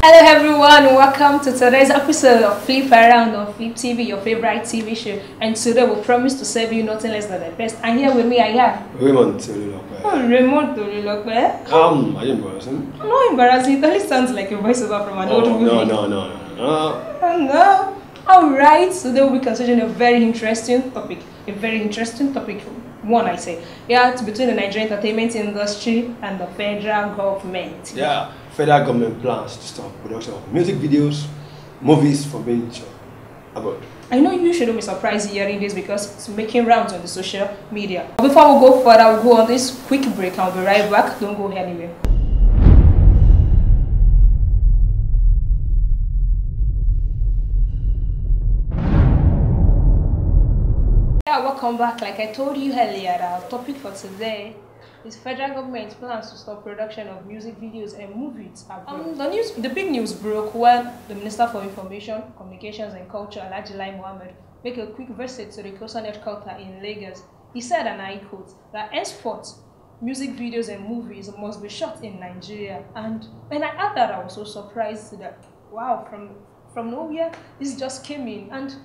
Hello everyone, welcome to today's episode of Flip Around on Flip TV, your favorite TV show. And today we promise to serve you nothing less than the best. And here with me I have Raymond Tolilokwe. Oh, Raymond Tolilokwe. Are you embarrassing? No embarrassing, it only sounds like a voiceover from an old movie. No. Oh no. Alright, today we'll be considering a very interesting topic. One, I say. Yeah, it's between the Nigerian entertainment industry and the federal government. Yeah, federal government plans to stop production of music videos, movies from being shot abroad. I know you shouldn't be surprised hearing this because it's making rounds on the social media. Before we go further, we'll go on this quick break and we'll be right back. Don't go anywhere. Welcome back. Like I told you earlier, our topic for today is federal government plans to stop production of music videos and movies abroad. The big news broke when the Minister for Information, Communications and Culture, Alhaji Lai Mohammed, made a quick visit to the COSAN headquarters in Lagos. He said, and I quote, that henceforth, music videos and movies must be shot in Nigeria. And when I heard that, I was so surprised that, wow, from nowhere, this just came in. And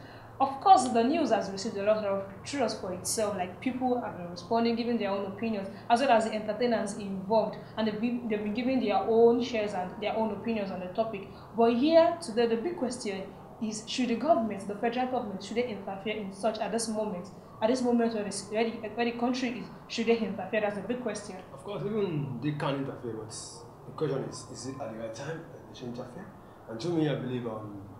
of course, the news has received a lot of trust for itself. Like, people have been responding, giving their own opinions, as well as the entertainers involved, and they've been giving their own shares and their own opinions on the topic. But here today, the big question is: should the government, the federal government, should they interfere in such at this moment where the country is? Should they interfere? That's a big question. Of course, even they can interfere, but the question is it at the right time that they should interfere? And to me, I believe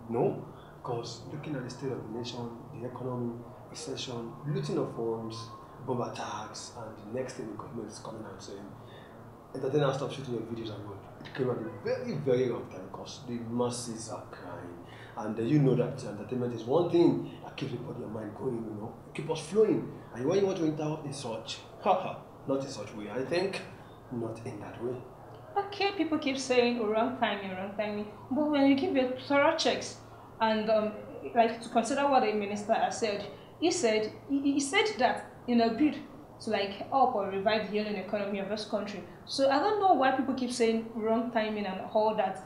no. Because looking at the state of the nation, the economy, recession, looting of funds, bomb attacks, and the next thing the government is coming out saying, entertainers stop shooting your videos abroad. It came at a very, very long time because the masses are crying. And you know that entertainment is one thing that keeps your mind going, keep us flowing. And when you want to enter in such, not in such way, I think, not in that way. Okay, people keep saying, wrong timing. But when you give your thorough checks, and like to consider what the minister has said, he said that in a bid to help or revive the yellow economy of this country. So I don't know why people keep saying wrong timing and all that,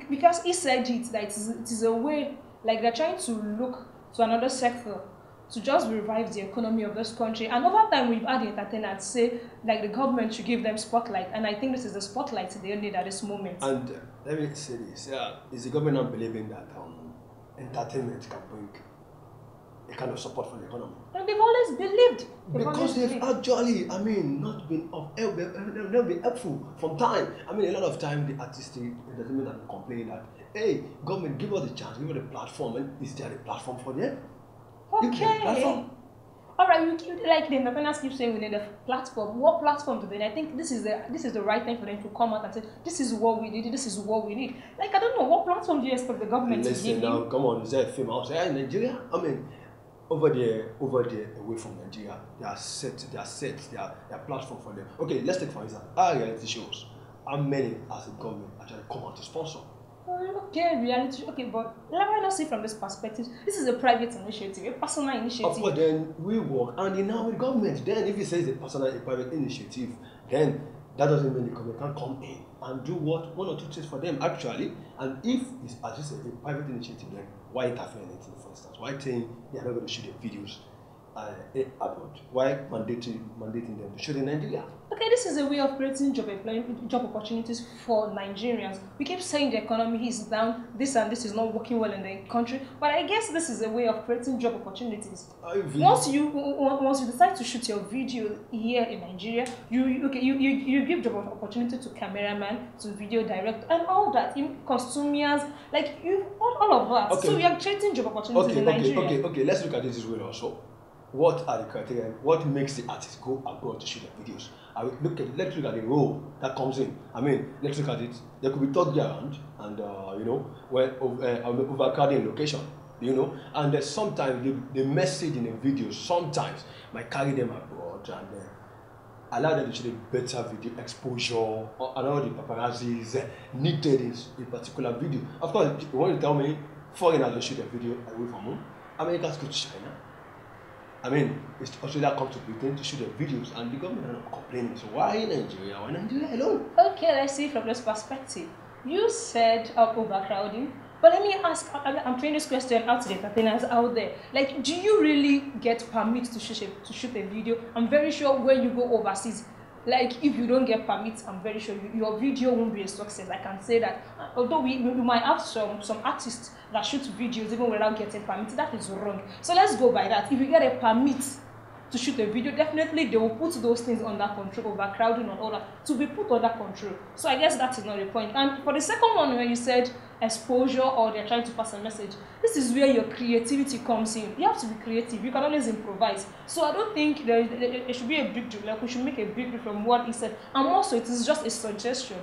because he said that it is a way, like they're trying to look to another sector to just revive the economy of this country. And over time, we've had the entertainers say the government should give them spotlight, and I think this is the spotlight they need at this moment. And let me say this: is the government not believing that entertainment can bring a kind of support for the economy? And they've always believed. Because they've actually, not been helpful from time. A lot of time the artistic entertainment have been complaining that, hey, government, give us the chance, give us the platform, and is there a platform for them? Okay. Alright, like the entertainers keep saying we need a platform. What platform do they need? I think this is the right time for them to come out and say, this is what we need, this is what we need. I don't know, what platform do you expect the government to give you? Now, come on, is there a film out there in Nigeria? Over there, away from Nigeria, they are set their platform for them. Okay, let's take for example, our reality shows. How many as a government actually come out to sponsor? Okay, reality. Okay, but let me not see from this perspective. This is a private initiative, a personal initiative. Of course, then we work, and now with government. Then, if you say it's a private initiative, then that doesn't mean the government can come in and do one or two things for them actually. And if it's, as you say, a private initiative, then why interfere in it? For instance, why saying they are not going to shoot their videos abroad? Why mandating them to shoot in Nigeria? Okay, this is a way of creating job opportunities for Nigerians. We keep saying the economy is down, this and this is not working well in the country, but I guess this is a way of creating job opportunities. Once you decide to shoot your video here in Nigeria, you give job opportunity to cameraman, to video director, and all that, costumers, all of that. Okay. So we are creating job opportunities in Nigeria. Okay. Let's look at this way also. What are the criteria? What makes the artist go abroad to shoot their videos? Let's look at the role that comes in. Let's look at it. There could be thug around, and overcrowding location. And sometimes the message in the video sometimes might carry them abroad and allow them to shoot a better video exposure, and all the paparazzis needed in a particular video. Of course, you want to tell me foreigners will shoot a video away from home? Americans go to China. Australia come to Britain to shoot their videos, and the government are not complaining. So why Nigeria? Why Nigeria alone? Okay, let's see from this perspective. You said overcrowding, but let me ask. I'm throwing this question out to the entertainers out there. Like, do you really get permit to shoot a video? I'm very sure when you go overseas, like if you don't get permits, I'm very sure your video won't be a success. I can say that. Although we might have some artists that shoot videos even without getting permits, that is wrong. So let's go by that. If you get a permit to shoot a video, definitely they will put those things under control, overcrowding and all that, to be put under control. So I guess that is not the point. And for the second one, where you said exposure or they're trying to pass a message, this is where your creativity comes in. You have to be creative. You can always improvise. So I don't think there should be a big deal. Like, we should make a big deal from what he said. And also, it is just a suggestion.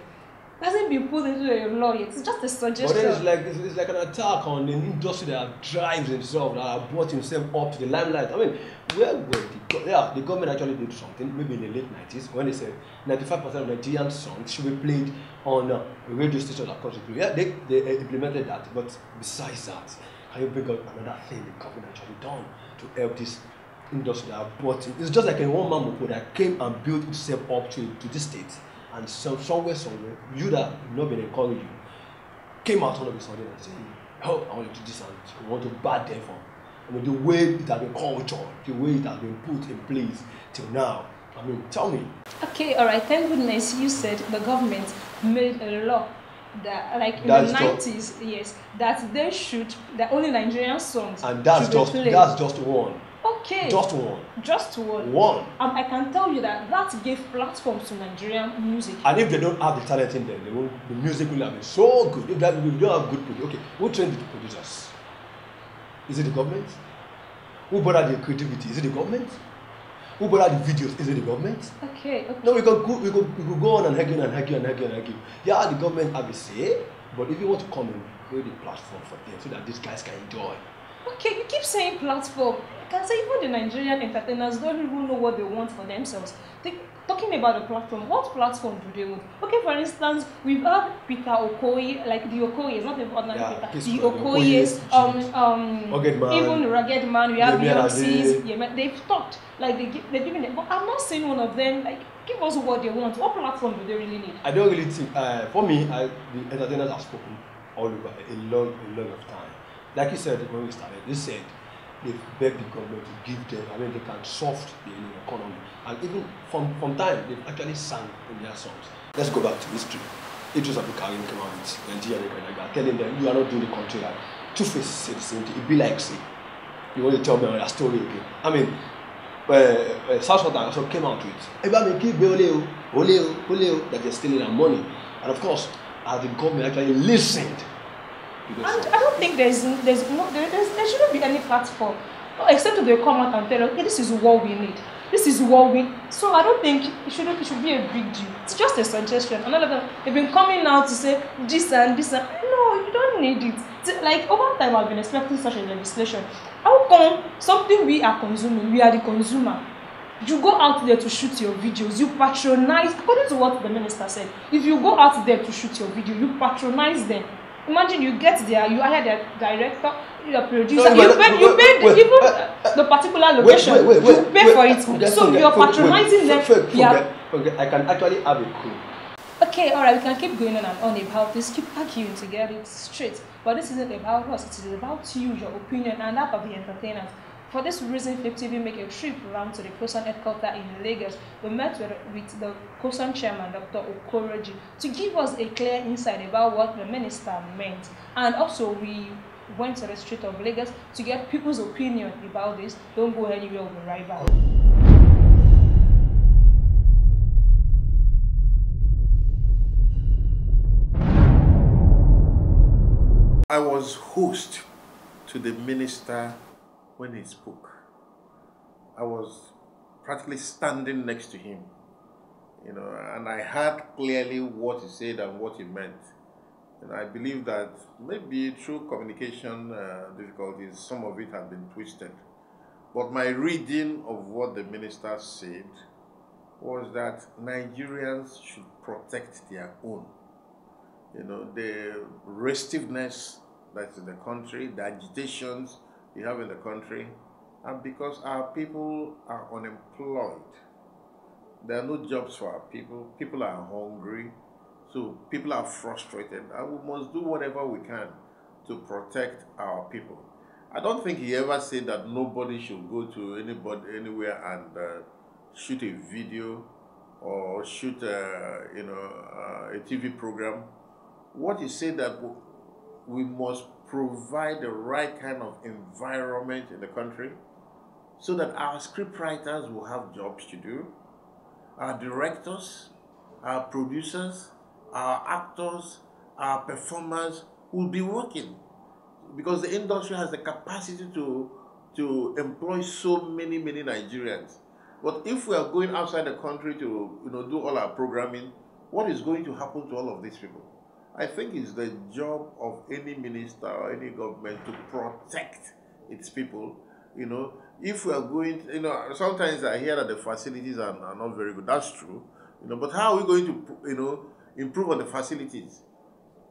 It hasn't been put into a law yet. It's just a suggestion. But then it's like an attack on an industry that drives himself, that brought himself up to the limelight. I mean, the government actually did something, maybe in the late 90s, when they said 95% of Nigerian songs should be played on a radio station across the country. Yeah, they implemented that. But besides that, can you bring up another thing the government actually done to help this industry that brought it? It's just like a one-man movement that came and built itself up to this state. And somewhere, you that have not been encouraging, came out all of a sudden and said, oh, I want to do this and I want to bat them from. I mean, the way it has been cultured, the way it has been put in place till now. I mean, tell me. Okay, all right. Thank goodness you said the government made a law that, like in the 90s, yes, that only Nigerian songs. And that's just one. Okay. Just one. Just one. One. I can tell you that gave platforms to Nigerian music. And if they don't have the talent in them, the music will have been so good. If we don't have good producers, okay, who trained the producers? Is it the government? Who brought out the creativity? Is it the government? Who brought out the videos? Is it the government? Okay. No, we could go on and argue. Yeah, the government have a say, but if you want to come and create a platform for them so that these guys can enjoy. Okay, you keep saying platform. I can say even the Nigerian entertainers don't even know what they want for themselves. Talking about the platform, what platform do they want? Okay, for instance, we've had Peter Okoye, like the Okoyes, not the ordinary Peter, the Okoyes, even Rugged Man, we have Beyonce's, they've talked, like they're giving it, but I'm not seeing one of them, like, give us what they want. What platform do they really need? I don't really think, for me, the entertainers have spoken all over a lot of time. Like you said when we started, they said they begged the government to give them, I mean, they can soft the economy. And even from time, they've actually sang in their songs. Let's go back to history. Idris Abdulkarim came out with Nigeria telling them, you are not doing the country right. Two-Face said the same thing. It'd be like, say, you want to tell me another story again. I mean, South Sudan also came out with, that they're stealing our money. And of course, the government actually listened. And I don't think there shouldn't be any platform, except if they come out and tell us, okay, this is what we need. This is what we. So I don't think it should be a big deal. It's just a suggestion. Another time they've been coming out to say this and this and no, you don't need it. Like over time, I've been expecting such a legislation. How come something we are consuming, we are the consumer? You go out there to shoot your videos, you patronize. According to what the minister said, if you go out there to shoot your video, you patronize them. Imagine you get there, you hire the director, the producer, you pay the particular location, you pay for it. So you're patronizing them. I can actually have a clue. Okay, alright, we can keep going on and on about this, keep arguing to get it straight. But this isn't about us, it is about you, your opinion, and that of the entertainers. For this reason, Flip TV make a trip around to the COSAN headquarters in Lagos. We met with the COSAN chairman, Dr. Okoroji, to give us a clear insight about what the minister meant. And also, we went to the street of Lagos to get people's opinion about this. Don't go anywhere, we'll be right back. I was host to the minister when he spoke. I was practically standing next to him, and I heard clearly what he said and what he meant. I believe that maybe through communication difficulties, some of it had been twisted. But my reading of what the minister said was that Nigerians should protect their own. The restiveness that's in the country, the agitations we have in the country, and because our people are unemployed, there are no jobs for our people. People are hungry. So people are frustrated, and we must do whatever we can to protect our people. I don't think he ever said that nobody should go to anywhere and shoot a video or shoot a TV program. What he said that we must provide the right kind of environment in the country so that our scriptwriters will have jobs to do, our directors, our producers, our actors, our performers will be working, because the industry has the capacity to employ so many Nigerians. But if we are going outside the country to do all our programming, what is going to happen to all of these people? I think it's the job of any minister or any government to protect its people. If we are going, sometimes I hear that the facilities are not very good. That's true. But how are we going to, improve on the facilities?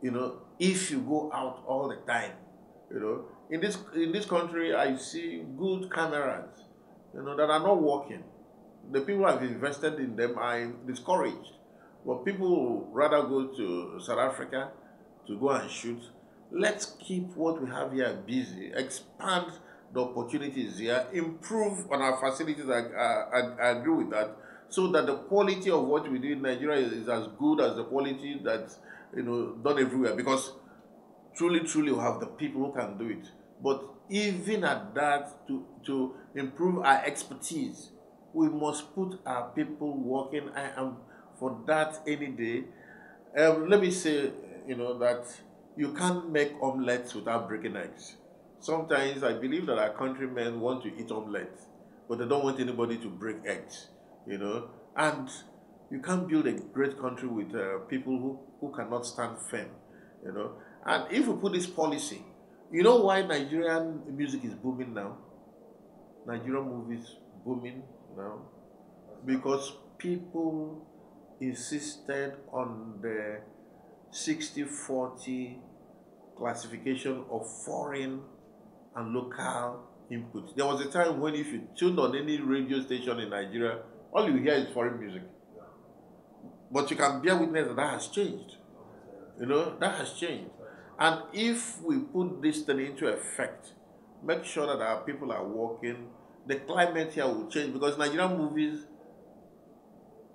If you go out all the time, in this country, I see good cameras, that are not working. The people who have invested in them are discouraged. But people rather go to South Africa to go and shoot. Let's keep what we have here busy, expand the opportunities here, improve on our facilities. I agree with that, so that the quality of what we do in Nigeria is as good as the quality that's done everywhere. Because truly we have the people who can do it. But even at that, to improve our expertise, we must put our people working. I am for that any day. Let me say, that you can't make omelets without breaking eggs. Sometimes I believe that our countrymen want to eat omelets, but they don't want anybody to break eggs, And you can't build a great country with people who cannot stand firm, And if we put this policy, you know why Nigerian music is booming now? Nigerian movies booming now? Because people insisted on the 60-40 classification of foreign and local input. There was a time when if you tuned on any radio station in Nigeria, all you hear is foreign music. But you can bear witness that has changed. That has changed. And if we put this thing into effect, make sure that our people are working, the climate here will change, because Nigerian movies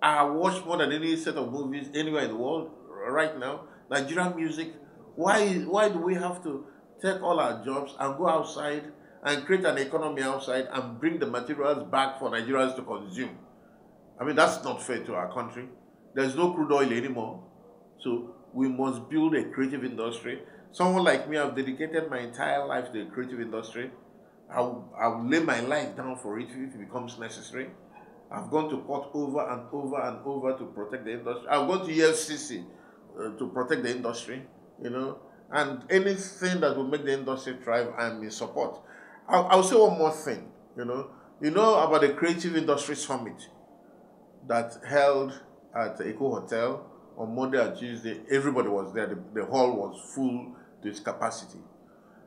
are watched more than any set of movies anywhere in the world right now. Nigerian music, why do we have to take all our jobs and go outside and create an economy outside and bring the materials back for Nigerians to consume? I mean, that's not fair to our country. There's no crude oil anymore. So we must build a creative industry. Someone like me, I've dedicated my entire life to the creative industry. I'll lay my life down for it if it becomes necessary. I've gone to court over and over to protect the industry. I've gone to EFCC to protect the industry, and anything that will make the industry thrive, I'm in support. I'll say one more thing, about the Creative Industry Summit that held at Eco Hotel on Monday and Tuesday. Everybody was there. The hall was full to its capacity.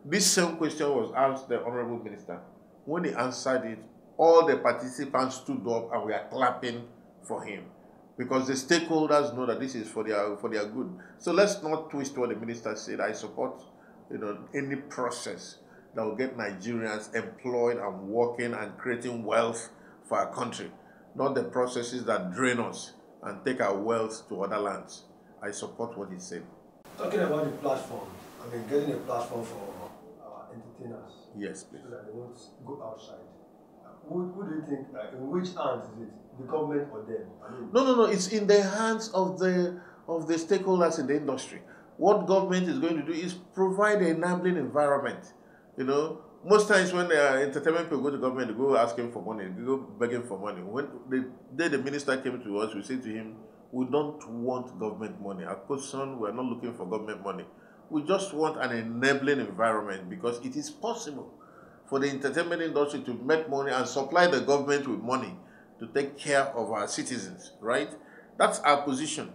This same question was asked the Honorable Minister. When he answered it, all the participants stood up and we are clapping for him, because the stakeholders know that this is for their good. So let's not twist what the minister said. I support any process that will get Nigerians employed and working and creating wealth for our country, not the processes that drain us and take our wealth to other lands. I support what he said. Talking about the platform, getting a platform for our entertainers. Yes, please. So that they won't go outside. Who do you think, in which hands is it? The government or them? No. It's in the hands of the stakeholders in the industry. What government is going to do is provide an enabling environment. Most times when entertainment people go to government, they go asking for money, they go begging for money. When the minister came to us, we said to him, we don't want government money. At Koson, we are not looking for government money. We just want an enabling environment, because it is possible for the entertainment industry to make money and supply the government with money to take care of our citizens, right? That's our position.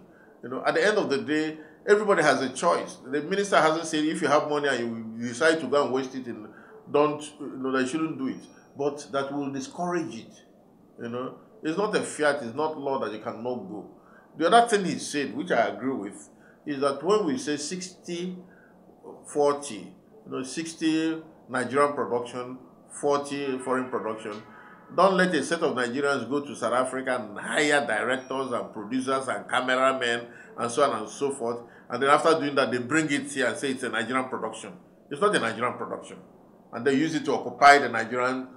At the end of the day, everybody has a choice. The minister hasn't said if you have money and you decide to go and waste it, that you shouldn't do it. But that will discourage it. It's not a fiat, it's not law that you cannot go. The other thing he said, which I agree with, is that when we say 60-40, 60 Nigerian production, 40 foreign production, don't let a set of Nigerians go to South Africa and hire directors and producers and cameramen and so on and so forth. And then after doing that, they bring it here and say it's a Nigerian production. It's not a Nigerian production. And they use it to occupy the Nigerian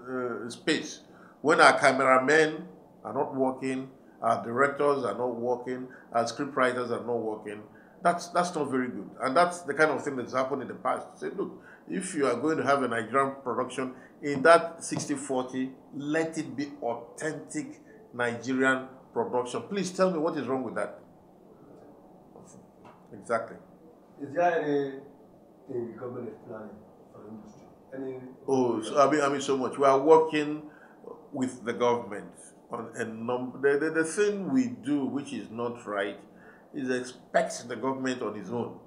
space. When our cameramen are not working, our directors are not working, our scriptwriters are not working, that's not very good. And that's the kind of thing that's happened in the past. Say, look, if you are going to have a Nigerian production, in that 60-40, let it be authentic Nigerian production. Please tell me what is wrong with that. Exactly. Is there anything the government is planning for the industry? I mean so much. We are working with the government on a number. The thing we do, which is not right, is expect the government on its own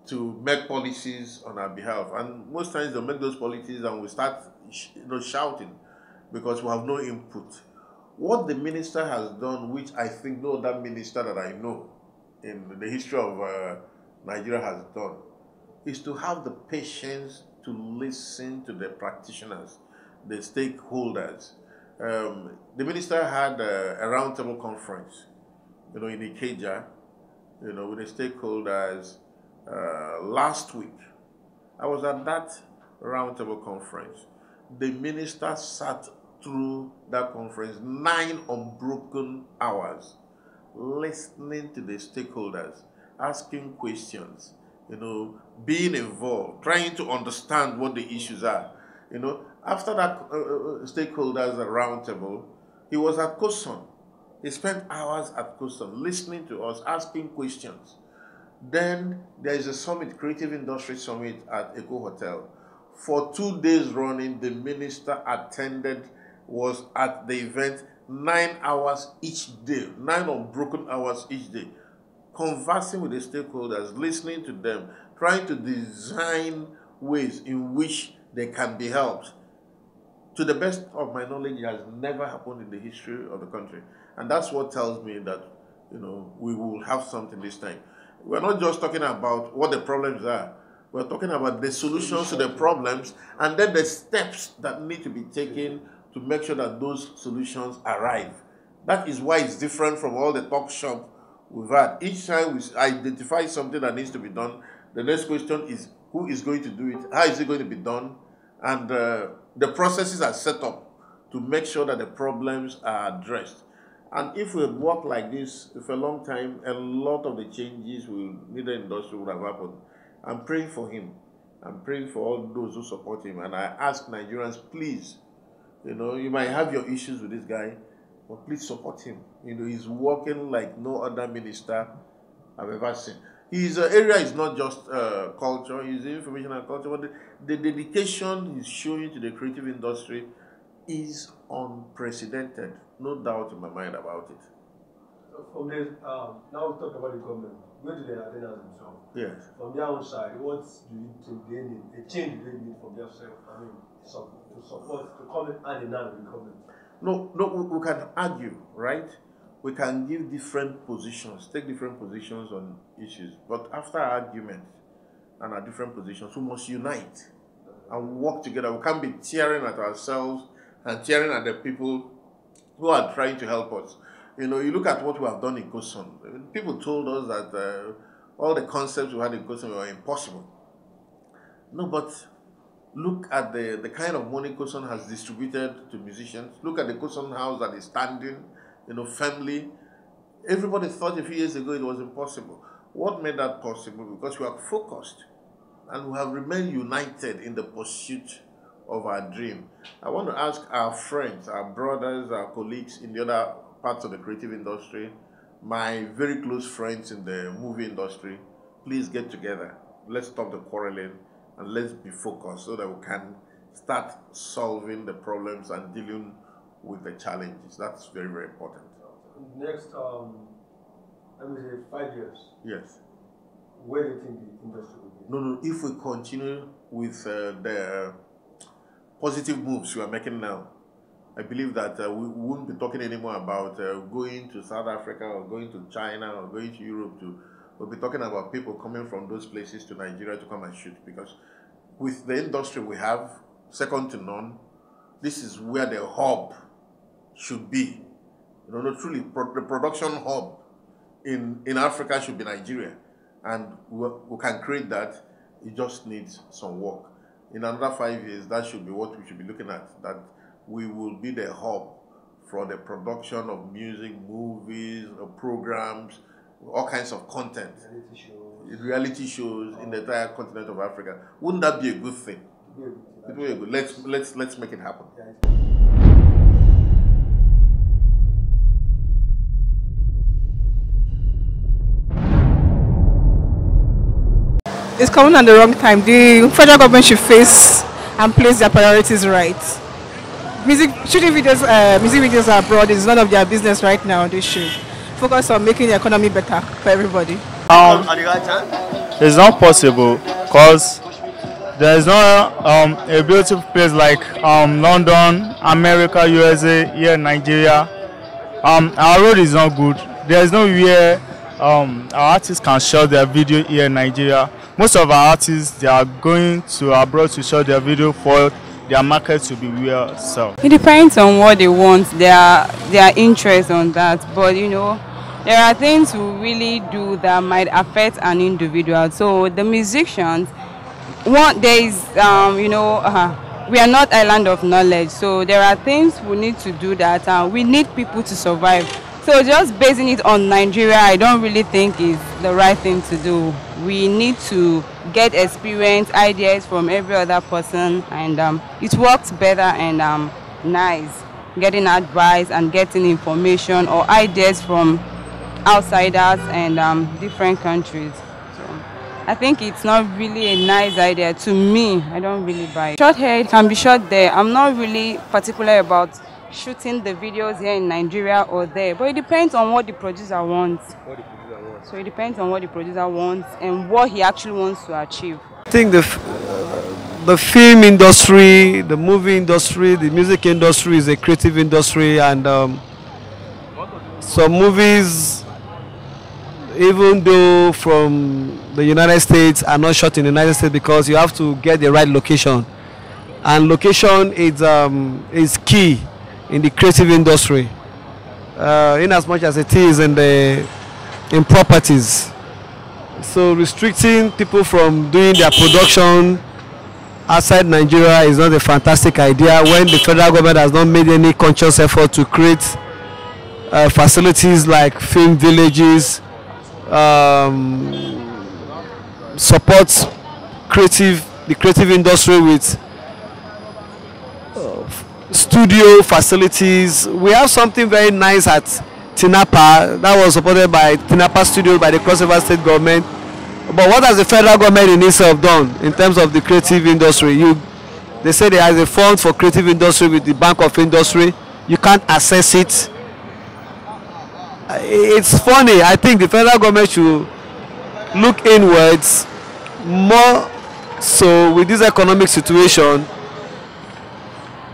to make policies on our behalf. And most times they make those policies and we start shouting because we have no input. What the minister has done, which I think no other minister that I know in the history of Nigeria has done, is to have the patience to listen to the practitioners, the stakeholders. The minister had a roundtable conference, in Ikeja, with the stakeholders last week. I was at that roundtable conference. The minister sat through that conference 9 unbroken hours, listening to the stakeholders, asking questions, being involved, trying to understand what the issues are. After that stakeholders roundtable, he was at Koson. He spent hours at Koson listening to us, asking questions. Then there is a summit, Creative Industry Summit at Eco Hotel. For 2 days running, the minister attended, was at the event 9 hours each day, 9 unbroken hours each day, conversing with the stakeholders, listening to them, trying to design ways in which they can be helped. To the best of my knowledge, it has never happened in the history of the country. And that's what tells me that, we will have something this time. We're not just talking about what the problems are. We're talking about the solutions to the problems and then the steps that need to be taken to make sure that those solutions arrive. That is why it's different from all the talk shop we've had. Each time we identify something that needs to be done, the next question is who is going to do it, how is it going to be done, and the processes are set up to make sure that the problems are addressed. And if we work like this for a long time, a lot of the changes in the industry would have happened. I'm praying for him. I'm praying for all those who support him. And I ask Nigerians, please, you might have your issues with this guy, but please support him. He's working like no other minister I've ever seen. His area is not just culture, his information and culture, but the dedication he's showing to the creative industry is unprecedented. No doubt in my mind about it. So from this, now we talk about the government. Where do they attendance themselves? Yes. From their own side, what do you think they need? A change they need from themselves? To support, to come in hand in hand with the government. No, we can argue, right? We can give different positions, take different positions on issues. But after argument and our different positions, we must unite and work together. We can't be tearing at ourselves and tearing at the people who are trying to help us. You look at what we have done in Koson. People told us that all the concepts we had in Koson were impossible. No, but look at the kind of money Koson has distributed to musicians. Look at the Koson house that is standing, firmly. Everybody thought a few years ago it was impossible. What made that possible? Because we are focused and we have remained united in the pursuit of our dream. I want to ask our friends, our brothers, our colleagues in the other parts of the creative industry, my very close friends in the movie industry, please get together. Let's stop the quarreling and let's be focused so that we can start solving the problems and dealing with the challenges. That's very, very important. Next, let me say 5 years. Yes. Where do you think the industry will be? No. If we continue with the positive moves we are making now, I believe that we won't be talking anymore about going to South Africa or going to China or going to Europe to we'll be talking about people coming from those places to Nigeria to come and shoot, because with the industry we have, second to none, this is where the hub should be. You know, truly, the production hub in Africa should be Nigeria, and we can create that. It just needs some work. In another 5 years, that should be what we should be looking at, that we will be the hub for the production of music, movies, programs, all kinds of content, reality shows in the entire continent of Africa. Wouldn't that be a good thing? It would be good. Let's make it happen. It's coming at the wrong time. The federal government should face and place their priorities right. Shooting videos, music videos abroad is none of their business right now. They should focus on making the economy better for everybody. It's not possible because there is not a beautiful place like London, America, USA, here Nigeria. Our road is not good. There is no where our artists can shoot their video here in Nigeria. Most of our artists, they are going to abroad to shoot their video for their market to be well. So it depends on what they want, their interest on that. But you know, there are things we really do that might affect an individual. So the musicians, there is we are not island of knowledge. So there are things we need to do that we need people to survive. So just basing it on Nigeria, I don't really think is the right thing to do. We need to get experience, ideas from every other person, and it works better and nice. Getting advice and getting information or ideas from outsiders and different countries. So I think it's not really a nice idea. To me, I don't really buy it. Short hair, it can be shot there. I'm not really particular about shooting the videos here in Nigeria or there, but it depends on what the producer wants. So it depends on what the producer wants and what he actually wants to achieve. I think the film industry, the movie industry, the music industry is a creative industry, and some movies, even though from the United States, are not shot in the United States because you have to get the right location, and location is key in the creative industry, in as much as it is in properties. So restricting people from doing their production outside Nigeria is not a fantastic idea when the federal government has not made any conscious effort to create facilities like film villages, support the creative industry with studio facilities. We have something very nice at Tinapa that was supported by Tinapa Studios by the Cross River State government. But what has the federal government in itself done in terms of the creative industry? They say there is a fund for creative industry with the Bank of Industry. You can't access it. It's funny. I think the federal government should look inwards more so with this economic situation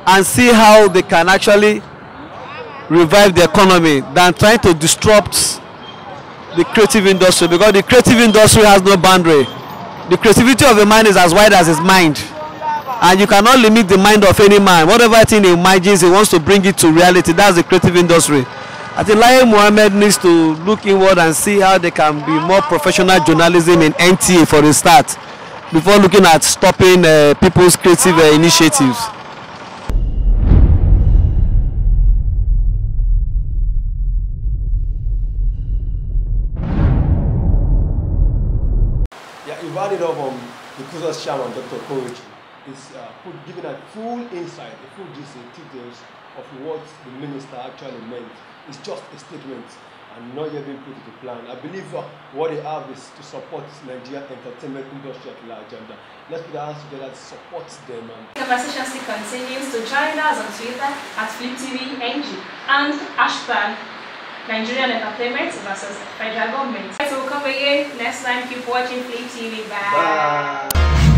and see how they can actually revive the economy than trying to disrupt the creative industry, because the creative industry has no boundary. The creativity of a man is as wide as his mind, and you cannot limit the mind of any man. Whatever thing he imagines, he wants to bring it to reality. That's the creative industry. I think Lai Mohammed needs to look inward and see how they can be more professional journalism in NTA for a start, before looking at stopping people's creative initiatives. You've added up the Kusa's chairman, Dr. Koichi, is giving a full insight, a full details of what the minister actually meant. It's just a statement and not yet being put into plan. I believe what they have is to support Nigerian entertainment industry at large, and let's put our hands together to support them. The conversation still continues. To join us on Twitter at FlipTVNG and hashtag Nigerian entertainment versus federal government. So we'll come again next time. Keep watching Flip TV. Bye.